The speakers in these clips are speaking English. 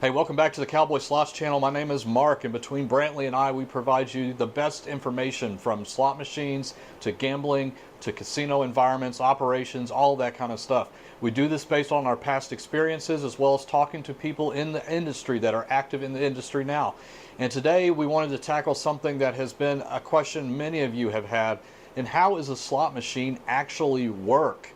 Hey, welcome back to the Cowboy Slots channel. My name is Mark, and between Brantley and I, we provide you the best information from slot machines to gambling to casino environments, operations, all that kind of stuff. We do this based on our past experiences as well as talking to people in the industry that are active in the industry now. And today we wanted to tackle something that has been a question many of you have had, and how does a slot machine actually work?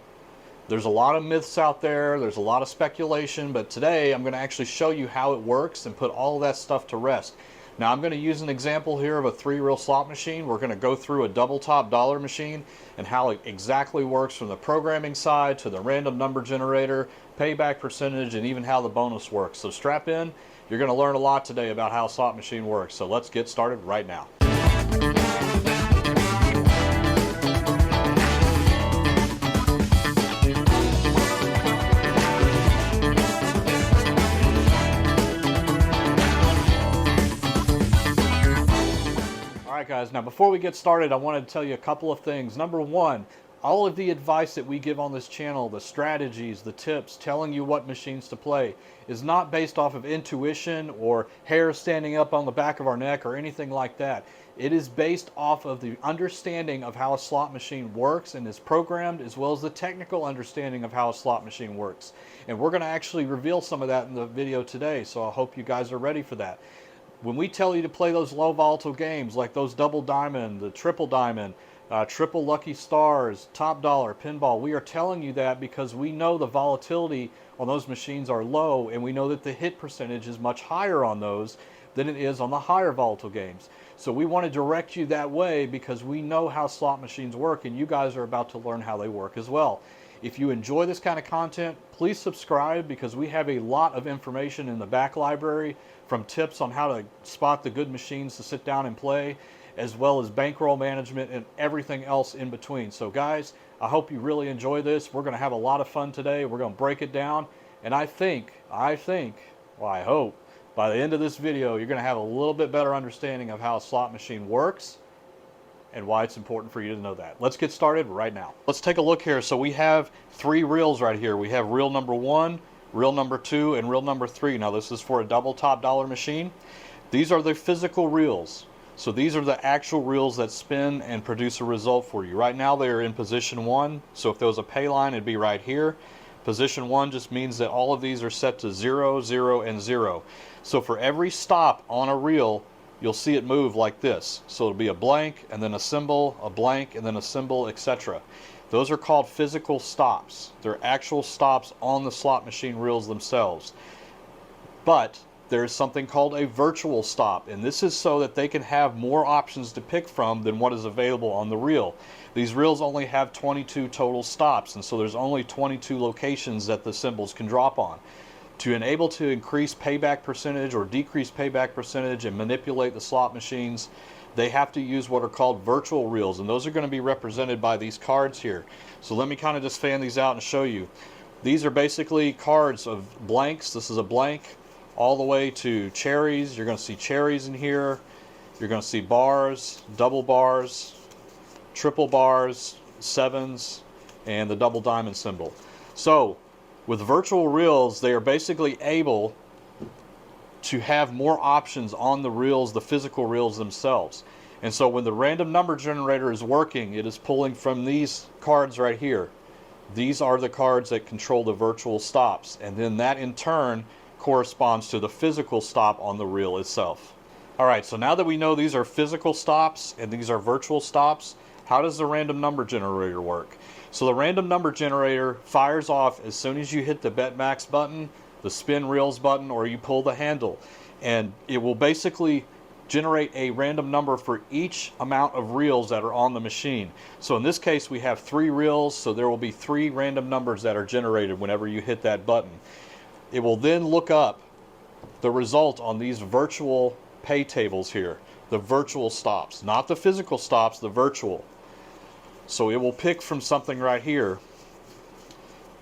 There's a lot of myths out there, there's a lot of speculation, but today I'm going to actually show you how it works and put all of that stuff to rest. Now I'm going to use an example here of a 3-reel slot machine. We're going to go through a double top dollar machine and how it exactly works from the programming side to the random number generator, payback percentage, and even how the bonus works. So strap in, you're going to learn a lot today about how a slot machine works. So let's get started right now. Alright guys, now before we get started, I wanted to tell you a couple of things. Number one, all of the advice that we give on this channel, the strategies, the tips, telling you what machines to play, is not based off of intuition or hair standing up on the back of our neck or anything like that. It is based off of the understanding of how a slot machine works and is programmed, as well as the technical understanding of how a slot machine works. And we're going to actually reveal some of that in the video today, so I hope you guys are ready for that. When we tell you to play those low volatile games like those double diamond, the triple diamond, triple lucky stars, top dollar, pinball, we are telling you that because we know the volatility on those machines are low, and we know that the hit percentage is much higher on those than it is on the higher volatile games. So we want to direct you that way because we know how slot machines work, and you guys are about to learn how they work as well. If you enjoy this kind of content, please subscribe because we have a lot of information in the back library, from tips on how to spot the good machines to sit down and play, as well as bankroll management and everything else in between. So guys, I hope you really enjoy this. We're going to have a lot of fun today. We're going to break it down, and I hope by the end of this video you're going to have a little bit better understanding of how a slot machine works and why it's important for you to know that. Let's get started right now. Let's take a look here. So we have 3 reels right here. We have reel number 1, reel number 2, and reel number 3. Now this is for a double top dollar machine. These are the physical reels. So these are the actual reels that spin and produce a result for you. Right now they're in position 1. So if there was a pay line, it'd be right here. Position 1 just means that all of these are set to 0, 0, and 0. So for every stop on a reel, you'll see it move like this. So it'll be a blank and then a symbol, a blank and then a symbol, etc. Those are called physical stops. They're actual stops on the slot machine reels themselves. But there's something called a virtual stop, and this is so that they can have more options to pick from than what is available on the reel. These reels only have 22 total stops, and so there's only 22 locations that the symbols can drop on. To enable to increase payback percentage or decrease payback percentage and manipulate the slot machines, they have to use what are called virtual reels, and those are going to be represented by these cards here. So let me kind of just fan these out and show you. These are basically cards of blanks. This is a blank all the way to cherries. You're going to see cherries in here. You're going to see bars, double bars, triple bars, sevens, and the double diamond symbol. So with virtual reels, they are basically able to have more options on the reels, the physical reels themselves. And so when the random number generator is working, it is pulling from these cards right here. These are the cards that control the virtual stops, and then that in turn corresponds to the physical stop on the reel itself. Alright, so now that we know these are physical stops and these are virtual stops, how does the random number generator work? So the random number generator fires off as soon as you hit the bet max button, the spin reels button, or you pull the handle, and it will basically generate a random number for each amount of reels that are on the machine. So in this case we have 3 reels, so there will be 3 random numbers that are generated whenever you hit that button. It will then look up the result on these virtual pay tables here, the virtual stops, not the physical stops, the virtual. So it will pick from something right here,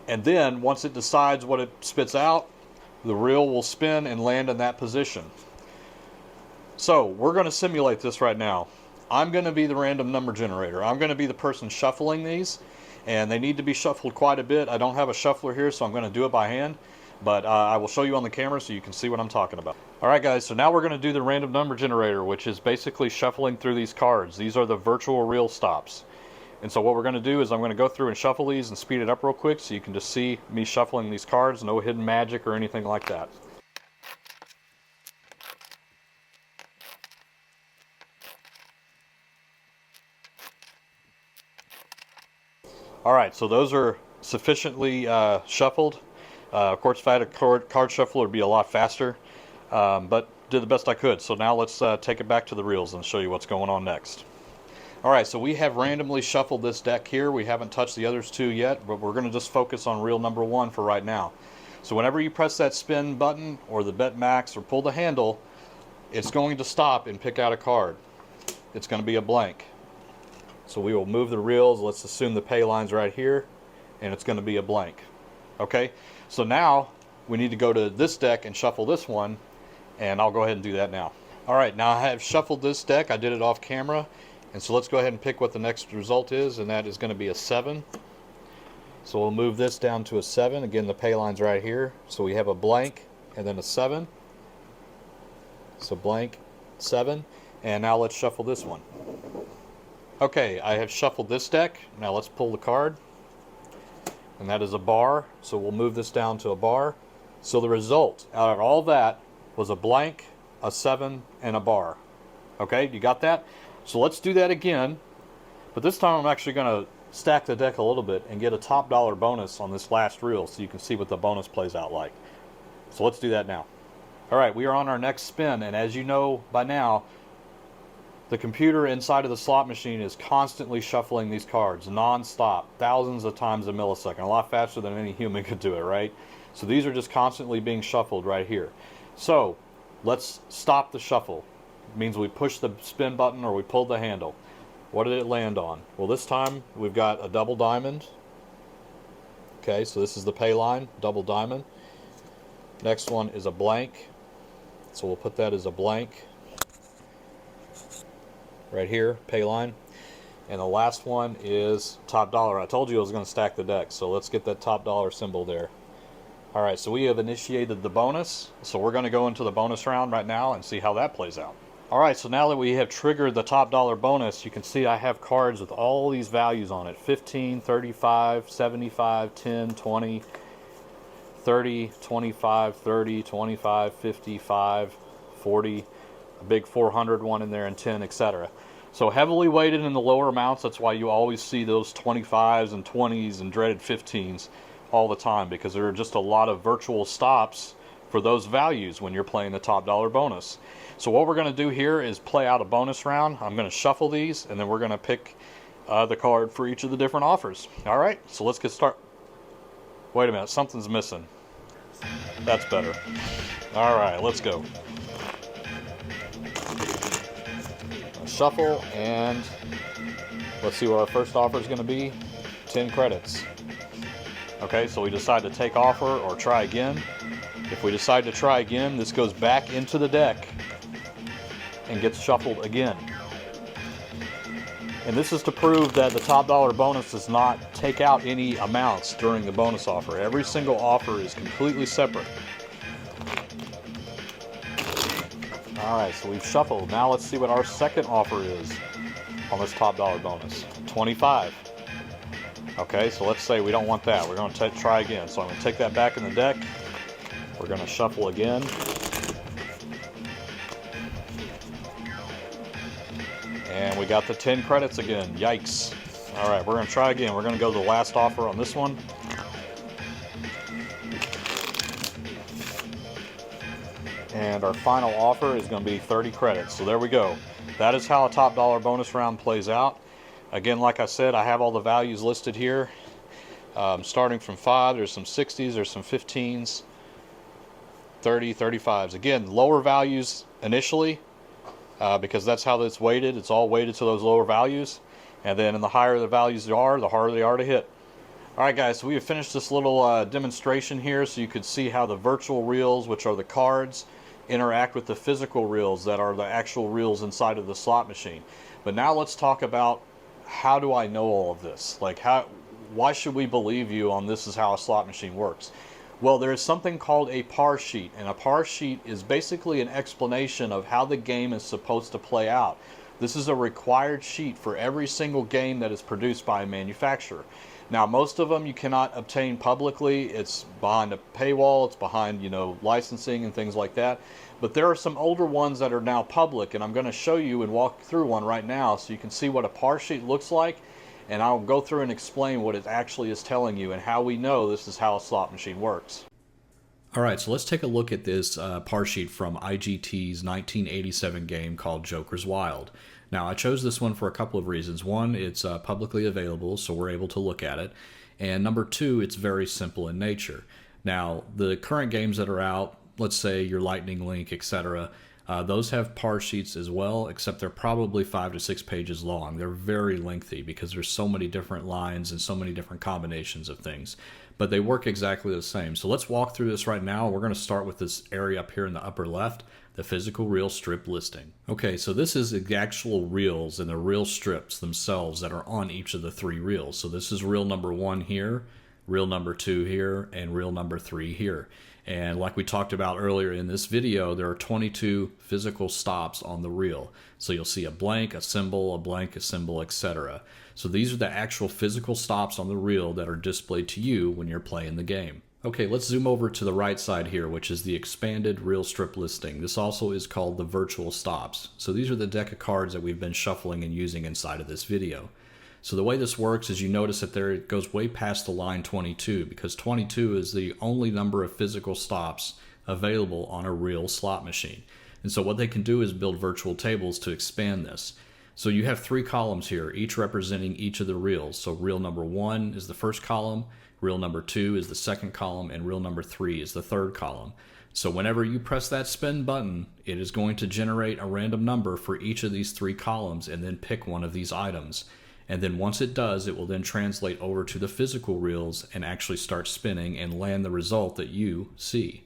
and then once it decides what it spits out, the reel will spin and land in that position. So we're going to simulate this right now. I'm going to be the random number generator. I'm going to be the person shuffling these, and they need to be shuffled quite a bit. I don't have a shuffler here, so I'm going to do it by hand. but I will show you on the camera so you can see what I'm talking about. Alright guys, so now we're going to do the random number generator, which is basically shuffling through these cards. These are the virtual reel stops. And so what we're going to do is I'm going to go through and shuffle these and speed it up real quick so you can just see me shuffling these cards, no hidden magic or anything like that. Alright, so those are sufficiently shuffled. Of course, if I had a card shuffle, it would be a lot faster, but did the best I could. So now let's take it back to the reels and show you what's going on next. Alright, so we have randomly shuffled this deck here. We haven't touched the others two yet, but we're going to just focus on reel number 1 for right now. So whenever you press that spin button or the bet max or pull the handle, it's going to stop and pick out a card. It's going to be a blank. So we will move the reels. Let's assume the pay line's right here, and it's going to be a blank. Okay, so now we need to go to this deck and shuffle this one, and I'll go ahead and do that now. Alright, now I have shuffled this deck. I did it off camera. And so let's go ahead and pick what the next result is, and that is going to be a 7. So we'll move this down to a 7. Again, the pay line's right here. So we have a blank and then a 7. So blank, 7. And now let's shuffle this one. Okay, I have shuffled this deck. Now let's pull the card. And that is a bar. So we'll move this down to a bar. So the result out of all that was a blank, a 7, and a bar. Okay, you got that? So let's do that again, but this time I'm actually going to stack the deck a little bit and get a top dollar bonus on this last reel so you can see what the bonus plays out like. So let's do that now. Alright, we are on our next spin, and as you know by now, the computer inside of the slot machine is constantly shuffling these cards non-stop, thousands of times a millisecond, a lot faster than any human could do it, right? So these are just constantly being shuffled right here. So let's stop the shuffle. Means we push the spin button or we pulled the handle. What did it land on? Well, this time we've got a double diamond. Okay, so this is the pay line, double diamond. Next one is a blank. So we'll put that as a blank. Right here, pay line. And the last one is top dollar. I told you I was going to stack the deck, so let's get that top dollar symbol there. Alright, so we have initiated the bonus. So we're going to go into the bonus round right now and see how that plays out. Alright, so now that we have triggered the top dollar bonus, you can see I have cards with all these values on it. 15, 35, 75, 10, 20, 30, 25, 30, 25, 55, 40, a big 400 one in there, and 10, etc. So heavily weighted in the lower amounts. That's why you always see those 25s and 20s and dreaded 15s all the time, because there are just a lot of virtual stops for those values when you're playing the top dollar bonus. So what we're going to do here is play out a bonus round. I'm going to shuffle these, and then we're going to pick the card for each of the different offers. Alright, so let's get started. Wait a minute, something's missing. That's better. Alright, let's go. Shuffle, and let's see what our first offer is going to be. 10 credits. Okay, so we decide to take offer or try again. If we decide to try again, this goes back into the deck and gets shuffled again. And this is to prove that the top dollar bonus does not take out any amounts during the bonus offer. Every single offer is completely separate. Alright, so we've shuffled. Now let's see what our second offer is on this top dollar bonus. 25. Okay, so let's say we don't want that. We're going to try again. So I'm going to take that back in the deck. We're going to shuffle again. And we got the 10 credits again. Yikes. Alright, we're going to try again. We're going to go to the last offer on this one. And our final offer is going to be 30 credits. So there we go. That is how a top dollar bonus round plays out. Again, like I said, I have all the values listed here. Starting from 5, there's some 60s, there's some 15s, 30, 35s. Again, lower values initially, because that's how it's weighted. It's all weighted to those lower values. And then the higher the values are, the harder they are to hit. Alright guys, so we have finished this little demonstration here so you could see how the virtual reels, which are the cards, interact with the physical reels that are the actual reels inside of the slot machine. But now let's talk about, how do I know all of this? Like, why should we believe you on this is how a slot machine works? Well, there is something called a par sheet, and a par sheet is basically an explanation of how the game is supposed to play out. This is a required sheet for every single game that is produced by a manufacturer. Now, most of them you cannot obtain publicly. It's behind a paywall, it's behind, licensing and things like that. But there are some older ones that are now public, and I'm going to show you and walk through one right now so you can see what a par sheet looks like, and I'll go through and explain what it actually is telling you and how we know this is how a slot machine works. All right, so let's take a look at this par sheet from IGT's 1987 game called Joker's Wild. Now, I chose this one for a couple of reasons. One, it's publicly available, so we're able to look at it. And number two, it's very simple in nature. Now, the current games that are out, let's say your Lightning Link, etc., those have par sheets as well, except they're probably 5 to 6 pages long. They're very lengthy because there's so many different lines and so many different combinations of things. But they work exactly the same. So let's walk through this right now. We're going to start with this area up here in the upper left, the physical reel strip listing. Okay, so this is the actual reels and the reel strips themselves that are on each of the 3 reels. So this is reel number 1 here, reel number 2 here, and reel number 3 here. And like we talked about earlier in this video, there are 22 physical stops on the reel. So you'll see a blank, a symbol, a blank, a symbol, etc. So these are the actual physical stops on the reel that are displayed to you when you're playing the game. Okay, let's zoom over to the right side here, which is the expanded reel strip listing. This also is called the virtual stops. So these are the deck of cards that we've been shuffling and using inside of this video. So the way this works is you notice that there it goes way past the line 22, because 22 is the only number of physical stops available on a real slot machine. And so what they can do is build virtual tables to expand this. So you have 3 columns here, each representing each of the reels. So reel number 1 is the first column, reel number 2 is the second column, and reel number 3 is the third column. So whenever you press that spin button, it is going to generate a random number for each of these 3 columns and then pick one of these items. And then once it does, it will then translate over to the physical reels and actually start spinning and land the result that you see.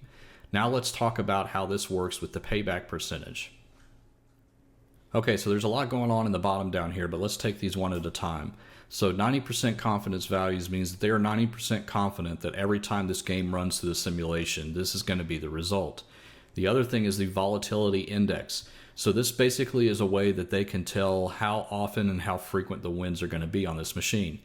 Now let's talk about how this works with the payback percentage. Okay, so there's a lot going on in the bottom down here, but let's take these one at a time. So 90% confidence values means that they are 90% confident that every time this game runs through the simulation, this is going to be the result. The other thing is the volatility index. So this basically is a way that they can tell how often and how frequent the wins are going to be on this machine.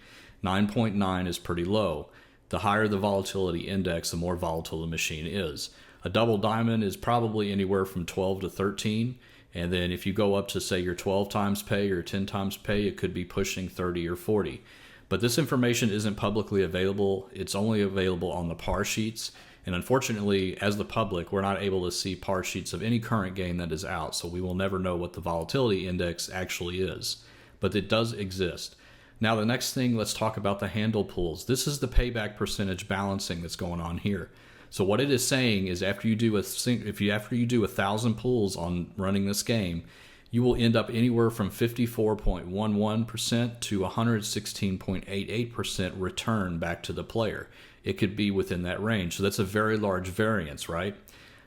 9.9 is pretty low. The higher the volatility index, the more volatile the machine is. A double diamond is probably anywhere from 12 to 13. And then if you go up to say your 12 times pay or 10 times pay, it could be pushing 30 or 40. But this information isn't publicly available. It's only available on the par sheets. And unfortunately, as the public, we're not able to see par sheets of any current game that is out, so we will never know what the volatility index actually is. But it does exist. Now the next thing, let's talk about the handle pools. This is the payback percentage balancing that's going on here. So what it is saying is after you do 1,000 pulls on running this game, you will end up anywhere from 54.11% to 116.88% return back to the player. It could be within that range. So that's a very large variance, right?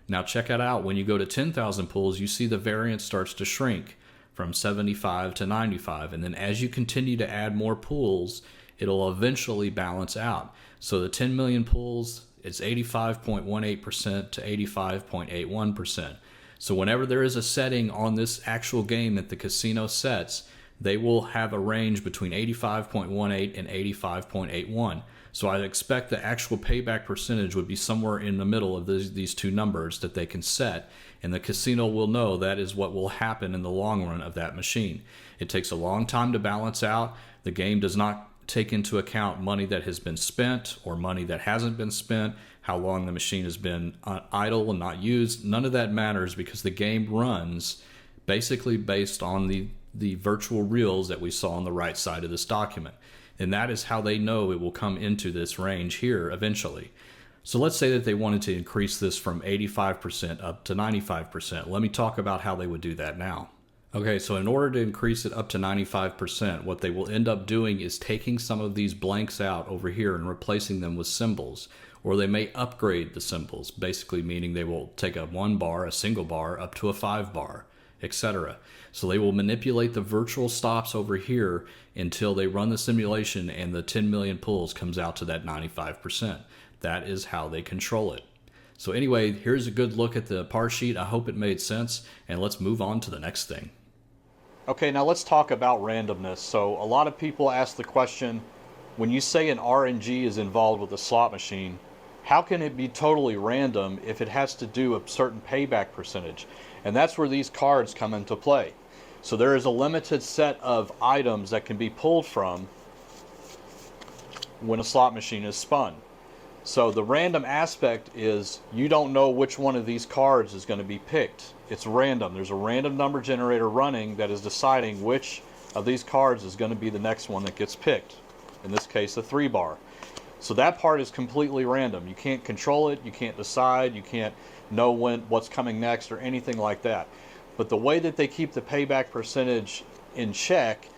Now check it out. When you go to 10,000 pulls, you see the variance starts to shrink from 75 to 95. And then as you continue to add more pulls, it'll eventually balance out. So the 10 million pulls, it's 85.18% to 85.81%. So whenever there is a setting on this actual game that the casino sets, they will have a range between 85.18 and 85.81. So I expect the actual payback percentage would be somewhere in the middle of these 2 numbers that they can set, and the casino will know that is what will happen in the long run of that machine. It takes a long time to balance out. The game does not take into account money that has been spent or money that hasn't been spent, how long the machine has been idle and not used. None of that matters because the game runs basically based on the virtual reels that we saw on the right side of this document. And that is how they know it will come into this range here eventually. So let's say that they wanted to increase this from 85% up to 95%. Let me talk about how they would do that now. Okay, so in order to increase it up to 95%, what they will end up doing is taking some of these blanks out over here and replacing them with symbols. Or they may upgrade the symbols, basically meaning they will take a 1 bar, a single bar, up to a 5 bar, etc. So they will manipulate the virtual stops over here until they run the simulation and the 10 million pulls comes out to that 95%. That is how they control it. So anyway, here's a good look at the par sheet. I hope it made sense, and let's move on to the next thing. Okay, now let's talk about randomness. So a lot of people ask the question, when you say an RNG is involved with a slot machine, how can it be totally random if it has to do a certain payback percentage? And that's where these cards come into play. So there is a limited set of items that can be pulled from when a slot machine is spun. So the random aspect is you don't know which one of these cards is going to be picked. It's random. There's a random number generator running that is deciding which of these cards is going to be the next one that gets picked. In this case, a 3-bar. So that part is completely random. You can't control it, you can't decide, you can't know what's coming next or anything like that. But the way that they keep the payback percentage in check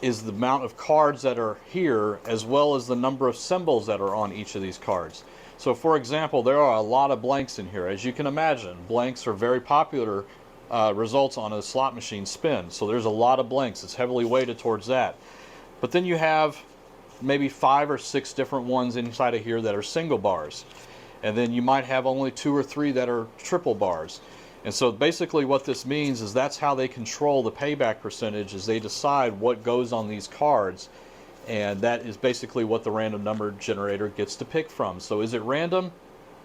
is the amount of cards that are here as well as the number of symbols that are on each of these cards. So for example, there are a lot of blanks in here. As you can imagine, blanks are very popular results on a slot machine spin. So there's a lot of blanks. It's heavily weighted towards that. But then you have maybe 5 or 6 different ones inside of here that are single bars. And then you might have only 2 or 3 that are triple bars. And so basically what this means is that's how they control the payback percentage, is they decide what goes on these cards, and that is basically what the random number generator gets to pick from. So is it random?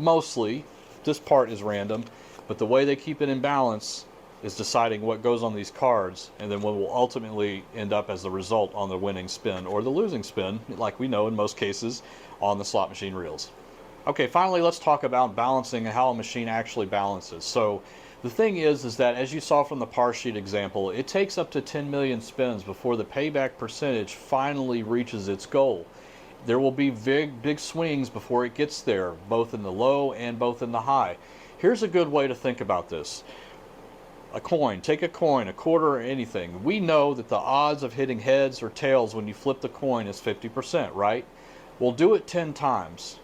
Mostly. This part is random, but the way they keep it in balance is deciding what goes on these cards, and then what will ultimately end up as the result on the winning spin or the losing spin, like we know in most cases on the slot machine reels. Okay, finally let's talk about balancing and how a machine actually balances. So the thing is that as you saw from the par sheet example, it takes up to 10 million spins before the payback percentage finally reaches its goal. There will be big swings before it gets there, both in the low and both in the high. Here's a good way to think about this. A coin, take a coin, a quarter or anything. We know that the odds of hitting heads or tails when you flip the coin is 50%, right? We'll do it 10 times.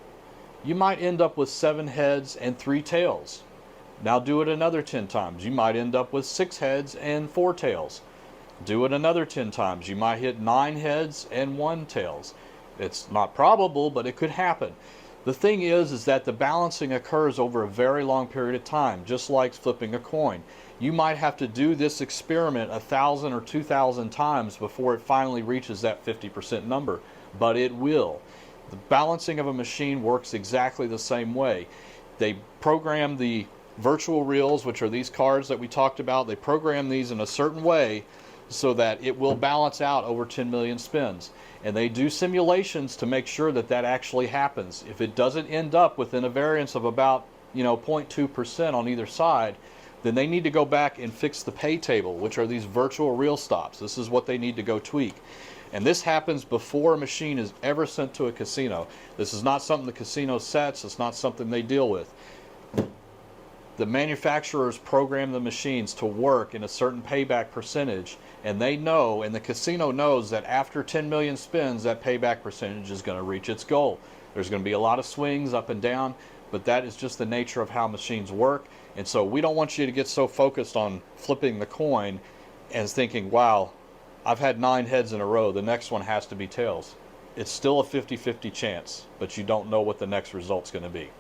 You might end up with 7 heads and 3 tails. Now do it another 10 times. You might end up with 6 heads and 4 tails. Do it another 10 times. You might hit 9 heads and 1 tails. It's not probable, but it could happen. The thing is that the balancing occurs over a very long period of time, just like flipping a coin. You might have to do this experiment 1,000 or 2,000 times before it finally reaches that 50% number, but it will. The balancing of a machine works exactly the same way. They program the virtual reels, which are these cards that we talked about, they program these in a certain way so that it will balance out over 10 million spins. And they do simulations to make sure that that actually happens. If it doesn't end up within a variance of about 0.2% on either side, then they need to go back and fix the pay table, which are these virtual reel stops. This is what they need to go tweak. And this happens before a machine is ever sent to a casino. This is not something the casino sets. It's not something they deal with. The manufacturers program the machines to work in a certain payback percentage, and they know, and the casino knows, that after 10 million spins, that payback percentage is going to reach its goal. There's going to be a lot of swings up and down, but that is just the nature of how machines work. And so we don't want you to get so focused on flipping the coin and thinking, wow, I've had 9 heads in a row, the next one has to be tails. It's still a 50-50 chance, but you don't know what the next result's going to be.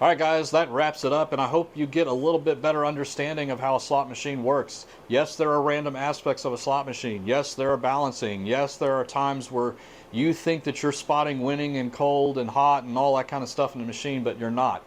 All right, guys, that wraps it up, and I hope you get a little bit better understanding of how a slot machine works. Yes, there are random aspects of a slot machine. Yes, there are balancing. Yes, there are times where you think that you're spotting winning and cold and hot and all that kind of stuff in the machine, but you're not.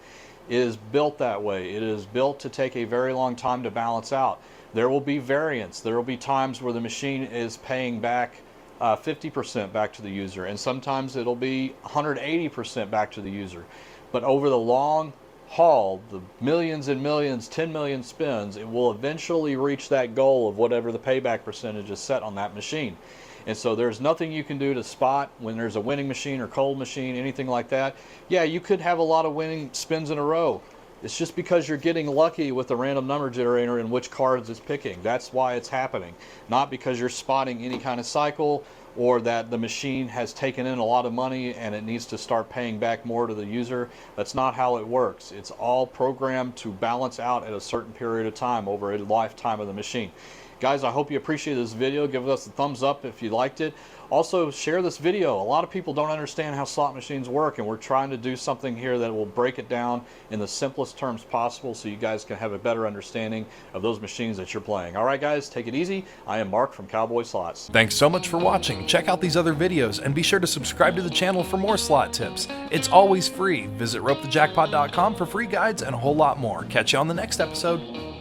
It is built that way. It is built to take a very long time to balance out. There will be variance. There will be times where the machine is paying back 50% back to the user, and sometimes it'll be 180% back to the user. But over the long haul, the millions and millions, 10 million spins, it will eventually reach that goal of whatever the payback percentage is set on that machine. And so there's nothing you can do to spot when there's a winning machine or cold machine, anything like that. Yeah, you could have a lot of winning spins in a row. It's just because you're getting lucky with the random number generator and which cards it's picking. That's why it's happening. Not because you're spotting any kind of cycle or that the machine has taken in a lot of money and it needs to start paying back more to the user. That's not how it works. It's all programmed to balance out at a certain period of time over a lifetime of the machine. Guys, I hope you appreciated this video. Give us a thumbs up if you liked it. Also, share this video. A lot of people don't understand how slot machines work, and we're trying to do something here that will break it down in the simplest terms possible so you guys can have a better understanding of those machines that you're playing. All right, guys, take it easy. I am Mark from Cowboy Slots. Thanks so much for watching. Check out these other videos and be sure to subscribe to the channel for more slot tips. It's always free. Visit ropethejackpot.com for free guides and a whole lot more. Catch you on the next episode.